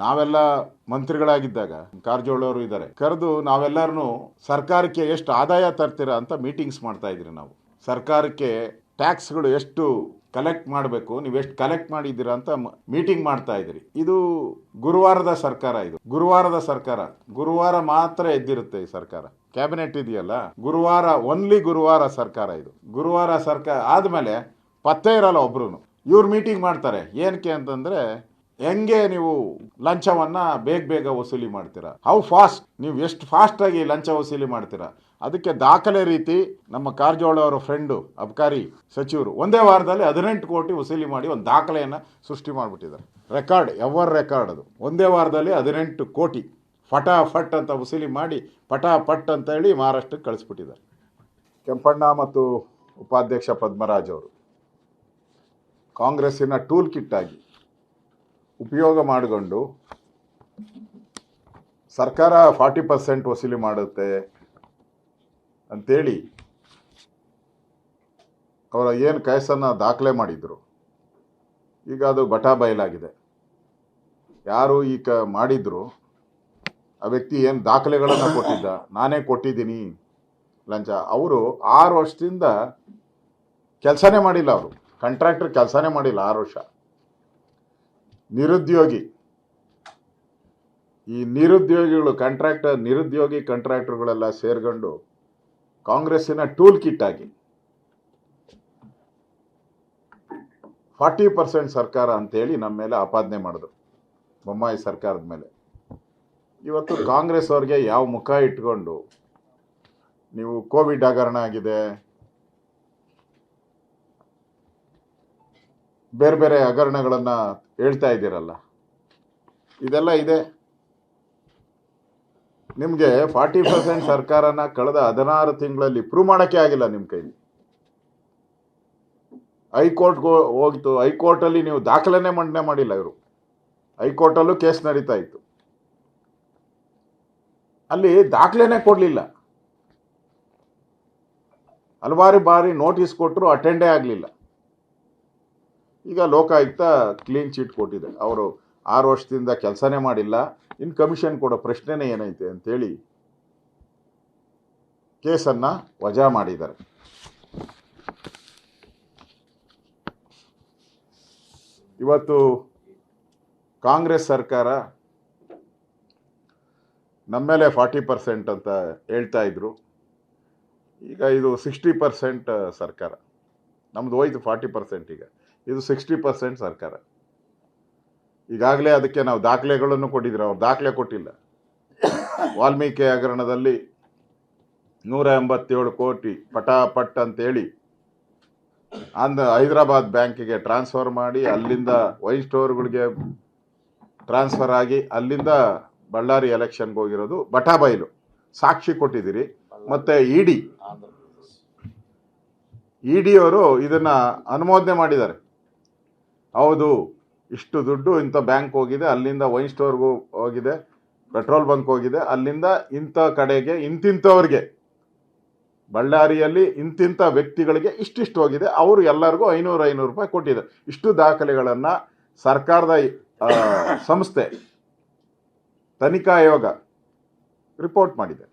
ನಾವೆಲ್ಲ ಮಂತ್ರಿಗಳಾಗಿದ್ದಾಗ ಕಾರಜೋಳ ಅವರು ಇದ್ದಾರೆ, ಕರೆದು ನಾವೆಲ್ಲರನ್ನು ಸರ್ಕಾರಕ್ಕೆ ಎಷ್ಟು ಆದಾಯ ತರ್ತೀರಾ ಅಂತ ಮೀಟಿಂಗ್ಸ್ ಮಾಡ್ತಾ ಇದ್ರಿ. ನಾವು ಸರ್ಕಾರಕ್ಕೆ ಟ್ಯಾಕ್ಸ್ಗಳು ಎಷ್ಟು ಕಲೆಕ್ಟ್ ಮಾಡಬೇಕು, ನೀವು ಎಷ್ಟು ಕಲೆಕ್ಟ್ ಮಾಡಿದ್ದೀರಾ ಅಂತ ಮೀಟಿಂಗ್ ಮಾಡ್ತಾ ಇದ್ರಿ. ಇದು ಗುರುವಾರದ ಸರ್ಕಾರ, ಇದು ಗುರುವಾರದ ಸರ್ಕಾರ. ಗುರುವಾರ ಮಾತ್ರ ಎದ್ದಿರುತ್ತೆ ಈ ಸರ್ಕಾರ. ಕ್ಯಾಬಿನೆಟ್ ಇದೆಯಲ್ಲ, ಗುರುವಾರ, ಓನ್ಲಿ ಗುರುವಾರ ಸರ್ಕಾರ ಇದು. ಗುರುವಾರ ಸರ್ಕಾರ ಆದಮೇಲೆ ಪತ್ತೆ ಇರಲ್ಲ ಒಬ್ರು. ಇವ್ರು ಮೀಟಿಂಗ್ ಮಾಡ್ತಾರೆ ಏನಕ್ಕೆ ಅಂತಂದ್ರೆ, ಹೆಂಗೆ ನೀವು ಲಂಚವನ್ನ ಬೇಗ ವಸೂಲಿ ಮಾಡ್ತೀರಾ, ಹೌ ಫಾಸ್ಟ್, ನೀವು ಎಷ್ಟು ಫಾಸ್ಟ್ ಆಗಿ ಲಂಚ ವಸೂಲಿ ಮಾಡ್ತೀರಾ. ಅದಕ್ಕೆ ದಾಖಲೆ ರೀತಿ ನಮ್ಮ ಕಾರಜೋಳ ಅವರ ಫ್ರೆಂಡು ಅಬಕಾರಿ ಸಚಿವರು ಒಂದೇ ವಾರದಲ್ಲಿ 18 ಕೋಟಿ ವಸೂಲಿ ಮಾಡಿ ಒಂದು ದಾಖಲೆಯನ್ನು ಸೃಷ್ಟಿ ಮಾಡಿಬಿಟ್ಟಿದ್ದಾರೆ. ರೆಕಾರ್ಡ್, ಎವರ್ ರೆಕಾರ್ಡ್ ಅದು. ಒಂದೇ ವಾರದಲ್ಲಿ 18 ಕೋಟಿ ಫಟಾಫಟ್ ಅಂತ ವಸೂಲಿ ಮಾಡಿ ಪಟಾಪಟ್ ಅಂತ ಹೇಳಿ ಮಹಾರಾಷ್ಟ್ರಕ್ಕೆ ಕಳಿಸ್ಬಿಟ್ಟಿದ್ದಾರೆ. ಕೆಂಪಣ್ಣ ಮತ್ತು ಉಪಾಧ್ಯಕ್ಷ ಪದ್ಮರಾಜ್ ಅವರು ಕಾಂಗ್ರೆಸ್ಸಿನ ಟೂಲ್ ಕಿಟ್ ಆಗಿ ಉಪಯೋಗ ಮಾಡಿಕೊಂಡು ಸರ್ಕಾರ 40% ವಸೂಲಿ ಮಾಡುತ್ತೆ ಅಂತೇಳಿ ಅವರ ಏನು ಕೇಸನ್ನು ದಾಖಲೆ ಮಾಡಿದ್ರು, ಈಗ ಅದು ಬಟಾ ಬಯಲಾಗಿದೆ. ಯಾರು ಈಗ ಮಾಡಿದ್ರು ಆ ವ್ಯಕ್ತಿ ಏನು ದಾಖಲೆಗಳನ್ನು ಕೊಟ್ಟಿದ್ದ, ನಾನೇ ಕೊಟ್ಟಿದ್ದೀನಿ ಲಂಚ, ಅವರು 6 ವರ್ಷದಿಂದ ಕೆಲಸನೇ ಮಾಡಿಲ್ಲ. ಅವರು ಕಾಂಟ್ರಾಕ್ಟರ್ ಕೆಲಸನೇ ಮಾಡಿಲ್ಲ 6 ವರ್ಷ. ನಿರುದ್ಯೋಗಿ, ಈ ನಿರುದ್ಯೋಗಿಗಳು ನಿರುದ್ಯೋಗಿ ಕಾಂಟ್ರಾಕ್ಟರ್ಗಳೆಲ್ಲ ಸೇರ್ಕೊಂಡು ಕಾಂಗ್ರೆಸ್ಸಿನ ಟೂಲ್ ಕಿಟ್ ಆಗಿ 40% ಸರ್ಕಾರ ಅಂತೇಳಿ ನಮ್ಮ ಮೇಲೆ ಆಪಾದನೆ ಮಾಡಿದ್ರು, ಬೊಮ್ಮಾಯಿ ಸರ್ಕಾರದ ಮೇಲೆ. ಇವತ್ತು ಕಾಂಗ್ರೆಸ್ ಅವ್ರಿಗೆ ಯಾವ ಮುಖ ಇಟ್ಕೊಂಡು ನೀವು ಕೋವಿಡ್ ಹಗರಣ ಆಗಿದೆ, ಬೇರೆ ಬೇರೆ ಹಗರಣಗಳನ್ನು ಹೇಳ್ತಾ ಇದ್ದೀರಲ್ಲ, ಇದೆಲ್ಲ ಇದೆ. ನಿಮಗೆ 40% ಸರ್ಕಾರನ ಕಳೆದ 16 ತಿಂಗಳಲ್ಲಿ ಪ್ರೂವ್ ಮಾಡೋಕ್ಕೆ ಆಗಿಲ್ಲ ನಿಮ್ಮ ಕೈಲಿ. ಹೈಕೋರ್ಟ್ಗೆ ಹೋಗಿತ್ತು, ಹೈಕೋರ್ಟಲ್ಲಿ ನೀವು ದಾಖಲೆನೇ ಮಂಡನೆ ಮಾಡಿಲ್ಲ. ಇವರು ಹೈಕೋರ್ಟಲ್ಲೂ ಕೇಸ್ ನಡೀತಾ ಇತ್ತು, ಅಲ್ಲಿ ದಾಖಲೆನೇ ಕೊಡಲಿಲ್ಲ. ಹಲವಾರು ಬಾರಿ ನೋಟಿಸ್ ಕೊಟ್ಟರು, ಅಟೆಂಡೇ ಆಗಲಿಲ್ಲ. ಈಗ ಲೋಕಾಯುಕ್ತ ಕ್ಲೀನ್ ಚೀಟ್ ಕೊಟ್ಟಿದೆ, ಅವರು 6 ವರ್ಷದಿಂದ ಕೆಲಸನೇ ಮಾಡಿಲ್ಲ, ಇನ್ನು ಕಮಿಷನ್ ಕೊಡೋ ಪ್ರಶ್ನೆನೇ ಏನೈತೆ ಅಂತೇಳಿ ಕೇಸನ್ನು ವಜಾ ಮಾಡಿದ್ದಾರೆ. ಇವತ್ತು ಕಾಂಗ್ರೆಸ್ ಸರ್ಕಾರ ನಮ್ಮ ಮೇಲೆ 40% ಅಂತ ಹೇಳ್ತಾ ಇದ್ರು, ಈಗ ಇದು 60% ಸರ್ಕಾರ. ನಮ್ದು ಹೋಯ್ತು 40%, ಈಗ ಇದು 60% ಸರ್ಕಾರ. ಈಗಾಗಲೇ ಅದಕ್ಕೆ ನಾವು ದಾಖಲೆಗಳನ್ನು ಕೊಟ್ಟಿದ್ರು, ಅವ್ರು ದಾಖಲೆ ಕೊಟ್ಟಿಲ್ಲ. ವಾಲ್ಮೀಕಿ ಹಗರಣದಲ್ಲಿ 187 ಕೋಟಿ ಪಟಾಪಟ್ ಅಂತೇಳಿ ಹೈದರಾಬಾದ್ ಬ್ಯಾಂಕಿಗೆ ಟ್ರಾನ್ಸ್ಫರ್ ಮಾಡಿ, ಅಲ್ಲಿಂದ ವೈನ್ ಸ್ಟೋರ್ಗಳಿಗೆ ಟ್ರಾನ್ಸ್ಫರ್ ಆಗಿ, ಅಲ್ಲಿಂದ ಬಳ್ಳಾರಿ ಎಲೆಕ್ಷನ್ಗೆ ಹೋಗಿರೋದು ಬಟಾ ಬಯಲು. ಸಾಕ್ಷಿ ಕೊಟ್ಟಿದ್ದೀರಿ. ಮತ್ತೆ ಇಡಿ ಅವರು ಇದನ್ನ ಅನುಮೋದನೆ ಮಾಡಿದ್ದಾರೆ. ಹೌದು, ಇಷ್ಟು ದುಡ್ಡು ಇಂಥ ಬ್ಯಾಂಕ್ ಹೋಗಿದೆ, ಅಲ್ಲಿಂದ ವೈನ್ ಸ್ಟೋರ್ಗೂ ಹೋಗಿದೆ, ಪೆಟ್ರೋಲ್ ಬಂಕ್ ಹೋಗಿದೆ, ಅಲ್ಲಿಂದ ಇಂಥ ಕಡೆಗೆ ಇಂತಿಂಥವ್ರಿಗೆ, ಬಳ್ಳಾರಿಯಲ್ಲಿ ಇಂತಿಂಥ ವ್ಯಕ್ತಿಗಳಿಗೆ ಇಷ್ಟಿಷ್ಟು ಹೋಗಿದೆ, ಅವರು ಎಲ್ಲರಿಗೂ 500 ರೂಪಾಯಿ ಕೊಟ್ಟಿದೆ. ಇಷ್ಟು ದಾಖಲೆಗಳನ್ನು ಸರ್ಕಾರದ ಸಂಸ್ಥೆ ತನಿಖಾ ಆಯೋಗ ರಿಪೋರ್ಟ್ ಮಾಡಿದೆ.